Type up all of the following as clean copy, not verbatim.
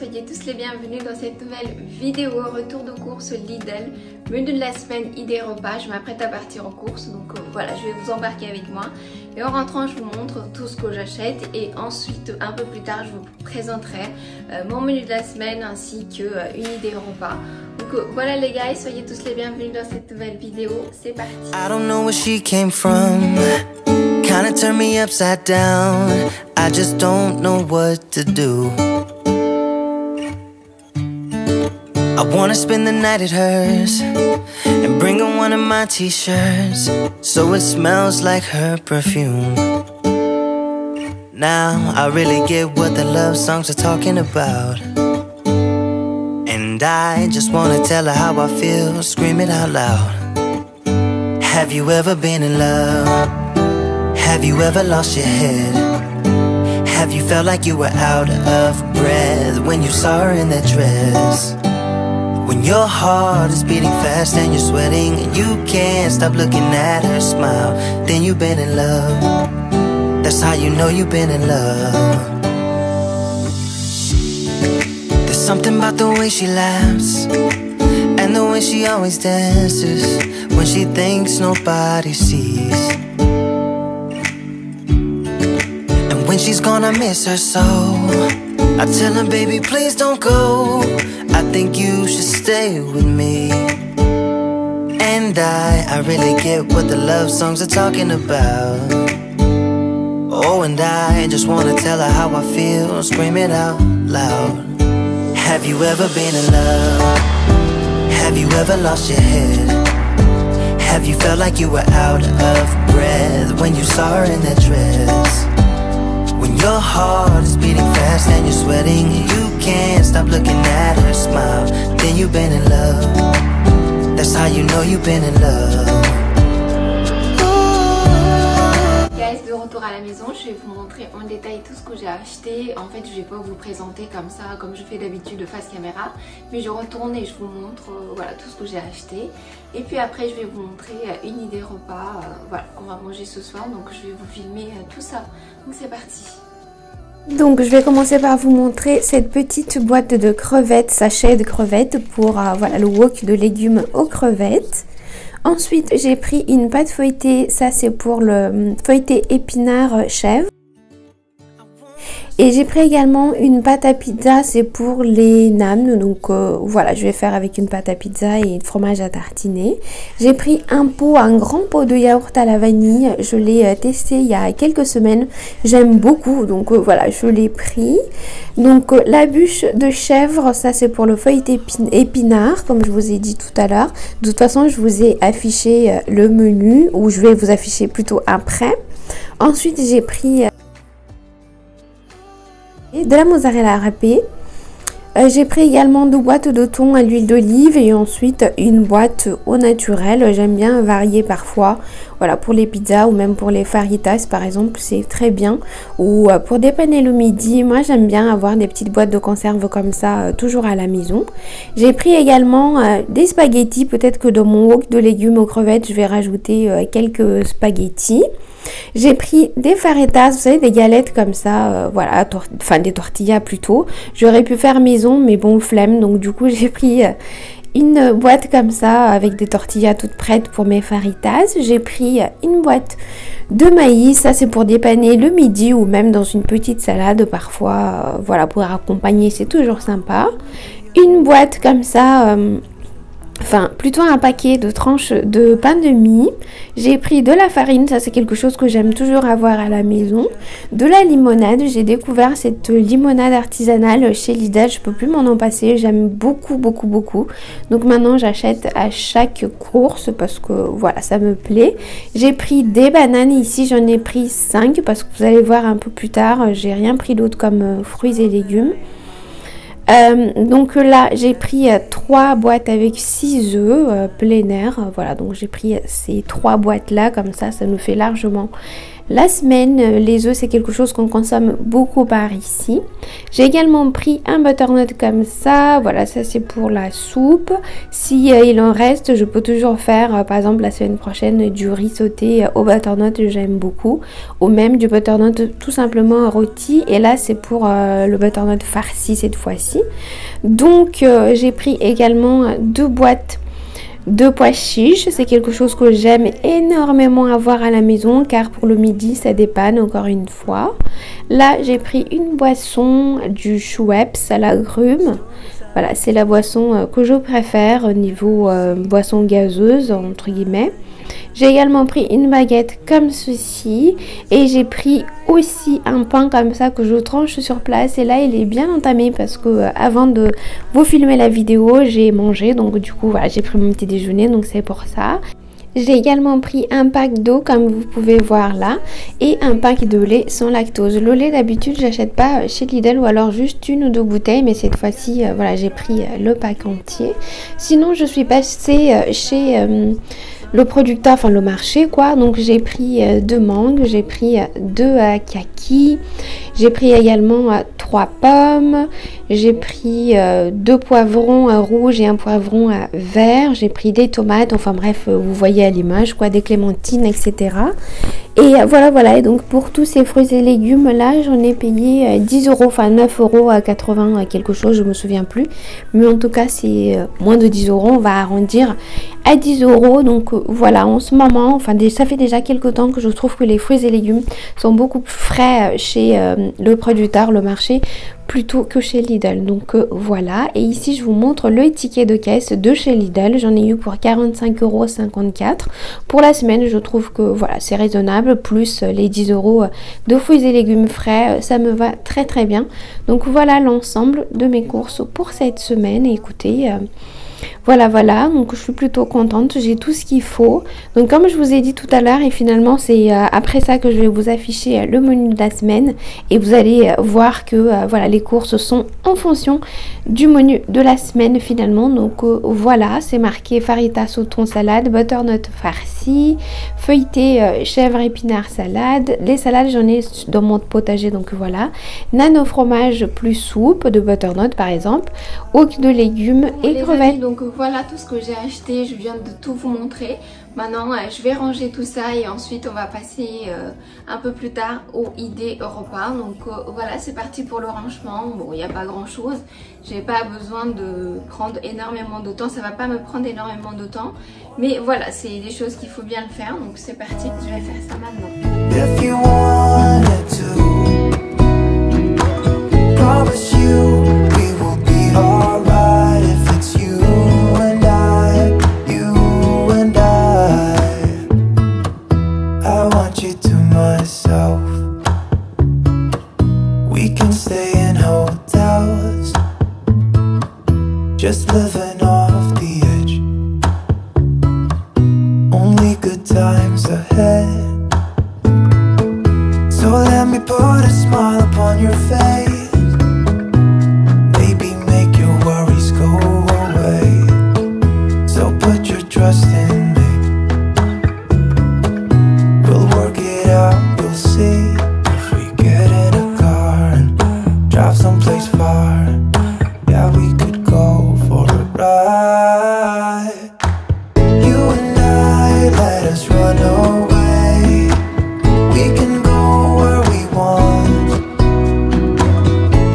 soyez tous les bienvenus dans cette nouvelle vidéo retour de course Lidl, menu de la semaine, idée repas. Je m'apprête à partir en course, donc voilà, je vais vous embarquer avec moi. Et en rentrant, je vous montre tout ce que j'achète et ensuite, un peu plus tard, je vous présenterai mon menu de la semaine ainsi qu'une idée repas. Donc voilà les gars, soyez tous les bienvenus dans cette nouvelle vidéo, c'est parti. I don't know where she came from, kinda turned me upside down. I just don't know what to do. I wanna spend the night at hers and bring her one of my t-shirts so it smells like her perfume. Now I really get what the love songs are talking about, and I just wanna tell her how I feel, scream it out loud. Have you ever been in love? Have you ever lost your head? Have you felt like you were out of breath when you saw her in that dress? When your heart is beating fast and you're sweating and you can't stop looking at her smile, then you've been in love. That's how you know you've been in love. There's something about the way she laughs and the way she always dances when she thinks nobody sees. And when she's gone I miss her so. I tell her, baby, please don't go, I think you should stay with me. And I really get what the love songs are talking about. Oh, and I just wanna tell her how I feel, scream it out loud. Have you ever been in love? Have you ever lost your head? Have you felt like you were out of breath when you saw her in that dress? When your heart is beating fast and you're sweating and you can't stop looking at her smile, then you've been in love. That's how you know you've been in love. Guys, de retour à la maison, je vais vous montrer en détail tout ce que j'ai acheté. En fait, je vais pas vous présenter comme ça, comme je fais d'habitude de face caméra, mais je retourne et je vous montre voilà, tout ce que j'ai acheté. Et puis après, je vais vous montrer une idée repas voilà, qu'on va manger ce soir. Donc je vais vous filmer tout ça. Donc c'est parti. Donc je vais commencer par vous montrer cette petite boîte de crevettes, sachet de crevettes pour voilà, le wok de légumes aux crevettes. Ensuite, j'ai pris une pâte feuilletée, ça c'est pour le feuilleté épinard chèvre. Et j'ai pris également une pâte à pizza, c'est pour les nanes. Donc voilà, je vais faire avec une pâte à pizza et le fromage à tartiner. J'ai pris un grand pot de yaourt à la vanille. Je l'ai testé il y a quelques semaines. J'aime beaucoup, donc voilà, je l'ai pris. Donc la bûche de chèvre, ça c'est pour le feuilleté épinard, comme je vous ai dit tout à l'heure. De toute façon, je vous ai affiché le menu, ou je vais vous afficher plutôt après. Ensuite, j'ai pris de la mozzarella râpée. J'ai pris également 2 boîtes de thon à l'huile d'olive et ensuite une boîte au naturel. J'aime bien varier parfois, voilà, pour les pizzas ou même pour les fajitas par exemple, c'est très bien. Ou pour dépanner le midi, moi j'aime bien avoir des petites boîtes de conserve comme ça toujours à la maison. J'ai pris également des spaghettis, peut-être que dans mon wok de légumes aux crevettes je vais rajouter quelques spaghettis. J'ai pris des fajitas, vous savez, des galettes comme ça, voilà, enfin des tortillas plutôt. J'aurais pu faire maison, mais bon, flemme, donc du coup j'ai pris une boîte comme ça avec des tortillas toutes prêtes pour mes fajitas. J'ai pris une boîte de maïs, ça c'est pour dépanner le midi ou même dans une petite salade parfois, voilà, pour accompagner, c'est toujours sympa. Une boîte comme ça, enfin plutôt un paquet de tranches de pain de mie. J'ai pris de la farine, ça c'est quelque chose que j'aime toujours avoir à la maison. De la limonade, j'ai découvert cette limonade artisanale chez Lidl, je peux plus m'en en passer, j'aime beaucoup. Donc maintenant j'achète à chaque course parce que voilà, ça me plaît. J'ai pris des bananes, ici j'en ai pris 5 parce que vous allez voir un peu plus tard, j'ai rien pris d'autre comme fruits et légumes. Donc là j'ai pris 3 boîtes avec 6 œufs plein air, voilà, donc j'ai pris ces 3 boîtes là, comme ça nous fait largement la semaine. Les œufs c'est quelque chose qu'on consomme beaucoup par ici. J'ai également pris un butternut comme ça, voilà, ça c'est pour la soupe. Si il en reste, je peux toujours faire par exemple la semaine prochaine du riz sauté au butternut, j'aime beaucoup, ou même du butternut tout simplement rôti, et là c'est pour le butternut farci cette fois-ci. aussi. Donc j'ai pris également 2 boîtes de pois chiches. C'est quelque chose que j'aime énormément avoir à la maison car pour le midi ça dépanne encore une fois. Là j'ai pris une boisson du Schweppes à l'agrumes. Voilà, c'est la boisson que je préfère au niveau boisson gazeuse entre guillemets. J'ai également pris une baguette comme ceci et j'ai pris aussi un pain comme ça que je tranche sur place et là il est bien entamé parce que avant de vous filmer la vidéo j'ai mangé, donc du coup voilà, j'ai pris mon petit déjeuner, donc c'est pour ça. J'ai également pris un pack d'eau comme vous pouvez voir là et un pack de lait sans lactose. Le lait d'habitude j'achète pas chez Lidl ou alors juste 1 ou 2 bouteilles, mais cette fois-ci voilà, j'ai pris le pack entier. Sinon je suis passée chez le producteur, enfin le marché quoi, donc j'ai pris 2 mangues, j'ai pris 2 kakis, j'ai pris également 3 pommes, j'ai pris 2 poivrons rouges et un poivron vert, j'ai pris des tomates, enfin bref vous voyez à l'image quoi, des clémentines etc. Et voilà, et donc pour tous ces fruits et légumes là j'en ai payé 10 euros, enfin 9,80 € quelque chose, je me souviens plus, mais en tout cas c'est moins de 10 euros, on va arrondir à 10 euros. Donc voilà, en ce moment, enfin ça fait déjà quelques temps que je trouve que les fruits et légumes sont beaucoup plus frais chez le producteur, le marché, plutôt que chez Lidl. Donc voilà, et ici je vous montre le ticket de caisse de chez Lidl. J'en ai eu pour 45,54 € pour la semaine. Je trouve que voilà, c'est raisonnable, plus les 10 euros de fruits et légumes frais, ça me va très très bien. Donc voilà l'ensemble de mes courses pour cette semaine. Et écoutez, voilà, donc je suis plutôt contente, j'ai tout ce qu'il faut. Donc comme je vous ai dit tout à l'heure, et finalement c'est après ça que je vais vous afficher le menu de la semaine et vous allez voir que voilà, les courses sont en fonction du menu de la semaine finalement. Donc voilà, c'est marqué faritas au thon salade, butternut farci, feuilleté chèvre épinard salade. Les salades j'en ai dans mon potager, donc voilà. Nano fromage plus soupe de butternut par exemple, wok de légumes et crevettes. Donc voilà tout ce que j'ai acheté, je viens de tout vous montrer. Maintenant je vais ranger tout ça et ensuite on va passer un peu plus tard au idée repas. Donc voilà, c'est parti pour le rangement. Bon, il n'y a pas grand chose, j'ai pas besoin de prendre énormément de temps, ça va pas me prendre énormément de temps, mais voilà, c'est des choses qu'il faut bien le faire. Donc c'est parti, je vais faire ça maintenant. If you wanted to, promise you we will be alright. If it's you and I want you to myself. We can stay in hotels, just living off the edge. Only good times ahead. So let me put a smile upon your face. Maybe make your worries go away. So put your trust in me. We'll work it out, you'll see. If we get in a car and drive someplace far, yeah, we could go for a ride. You and I, let us run away. We can go where we want.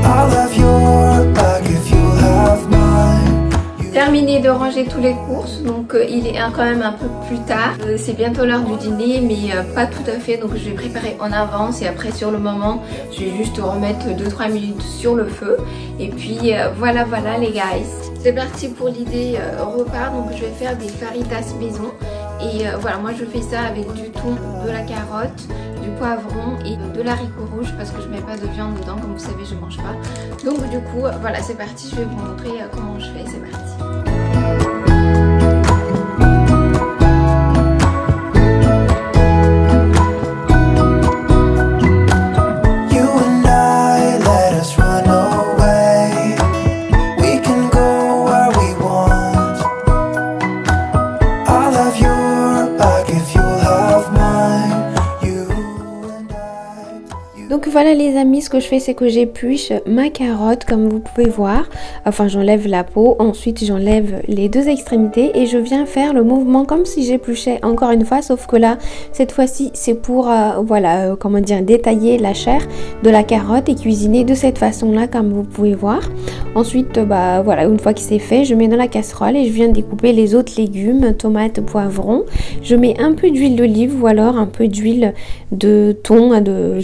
I'll have your back if you have mine. Terminé de ranger tous les courses, donc il est quand même un peu plus tard. C'est bientôt l'heure du dîner, mais pas tout à fait, donc je vais préparer en avance et après sur le moment je vais juste remettre 2-3 minutes sur le feu. Et puis voilà les guys, c'est parti pour l'idée repas. Donc je vais faire des faritas maison et voilà, moi je fais ça avec du thon, de la carotte, du poivron et de l'haricot rouge parce que je mets pas de viande dedans, comme vous savez je mange pas. Donc du coup voilà, c'est parti, je vais vous montrer comment je fais, c'est parti. Donc voilà les amis, ce que je fais c'est que j'épluche ma carotte comme vous pouvez voir. Enfin j'enlève la peau, ensuite j'enlève les deux extrémités et je viens faire le mouvement comme si j'épluchais encore une fois, sauf que là cette fois-ci c'est pour voilà comment dire, détailler la chair de la carotte et cuisiner de cette façon là comme vous pouvez voir. Ensuite bah voilà, une fois que c'est fait, je mets dans la casserole et je viens découper les autres légumes, tomates, poivrons. Je mets un peu d'huile d'olive ou alors un peu d'huile de thon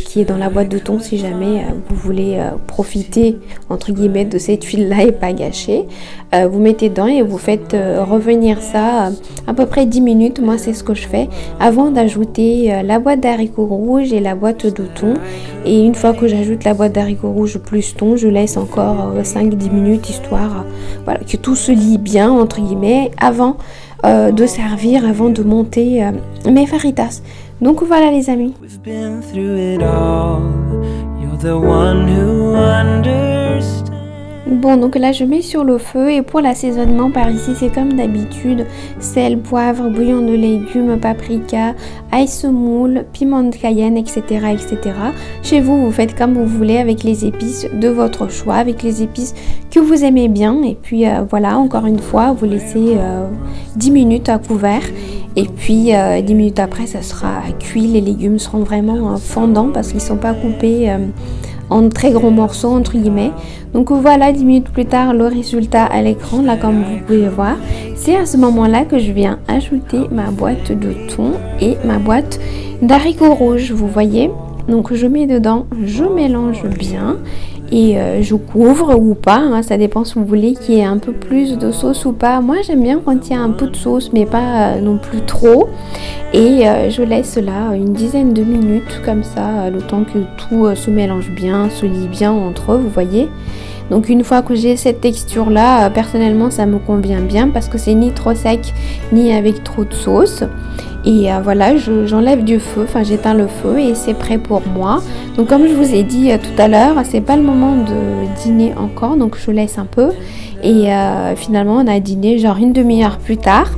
qui est dans la boîte de thon si jamais vous voulez profiter entre guillemets de cette huile là et pas gâcher. Vous mettez dedans et vous faites revenir ça à peu près 10 minutes. Moi c'est ce que je fais avant d'ajouter la boîte d'haricots rouges et la boîte de thon. Et une fois que j'ajoute la boîte d'haricots rouges plus thon, je laisse encore 5-10 minutes histoire voilà, que tout se lie bien entre guillemets avant de servir, avant de monter mes fajitas. Donc voilà les amis. Bon donc là je mets sur le feu et pour l'assaisonnement par ici c'est comme d'habitude, sel, poivre, bouillon de légumes, paprika, ail semoule, piment de Cayenne, etc. etc. Chez vous, vous faites comme vous voulez avec les épices de votre choix, avec les épices que vous aimez bien et puis voilà, encore une fois vous laissez 10 minutes à couvert. Et puis 10 minutes après ça sera cuit, les légumes seront vraiment fondants parce qu'ils ne sont pas coupés en très gros morceaux entre guillemets. Donc voilà, 10 minutes plus tard le résultat à l'écran là comme vous pouvez voir. C'est à ce moment là que je viens ajouter ma boîte de thon et ma boîte d'haricots rouges, vous voyez. Donc je mets dedans, je mélange bien et je couvre ou pas, hein, ça dépend si vous voulez qu'il y ait un peu plus de sauce ou pas. Moi j'aime bien quand il y a un peu de sauce mais pas non plus trop. Et je laisse là une dizaine de minutes comme ça, le temps que tout se mélange bien, se lie bien entre eux, vous voyez. Donc une fois que j'ai cette texture là, personnellement ça me convient bien parce que c'est ni trop sec ni avec trop de sauce. Et voilà, j'enlève du feu, enfin j'éteins le feu et c'est prêt pour moi. Donc comme je vous ai dit tout à l'heure, c'est pas le moment de dîner encore, donc je laisse un peu. Et finalement on a dîné genre une demi-heure plus tard.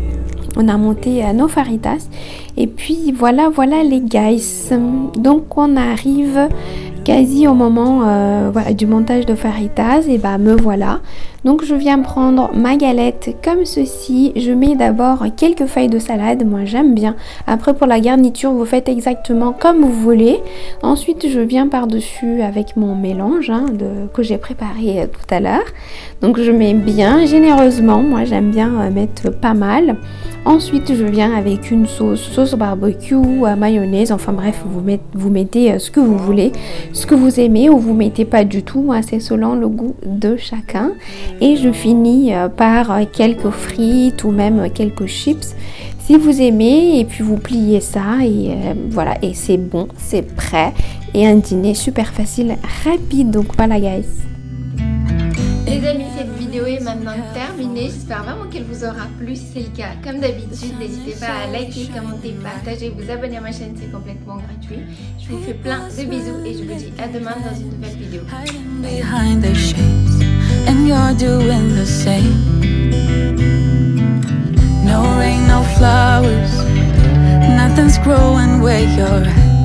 On a monté nos fajitas. Et puis voilà les guys. Donc on arrive quasi au moment voilà, du montage de fajitas. Et bah me voilà. Donc je viens prendre ma galette comme ceci. Je mets d'abord quelques feuilles de salade. Moi j'aime bien. Après pour la garniture vous faites exactement comme vous voulez. Ensuite je viens par dessus avec mon mélange hein, que j'ai préparé tout à l'heure. Donc je mets bien généreusement. Moi j'aime bien mettre pas mal. Ensuite je viens avec une sauce barbecue, mayonnaise, enfin bref vous mettez ce que vous voulez, ce que vous aimez ou vous mettez pas du tout, moi c'est selon le goût de chacun. Et je finis par quelques frites ou même quelques chips si vous aimez et puis vous pliez ça et voilà et c'est bon, c'est prêt et un dîner super facile, rapide. Donc voilà guys. Les amis, cette vidéo est maintenant terminée. J'espère vraiment qu'elle vous aura plu. Si c'est le cas, comme d'habitude, n'hésitez pas à liker, commenter, partager, vous abonner à ma chaîne, c'est complètement gratuit. Je vous fais plein de bisous et je vous dis à demain dans une nouvelle vidéo. No rain, no flowers, nothing's growing where you're at.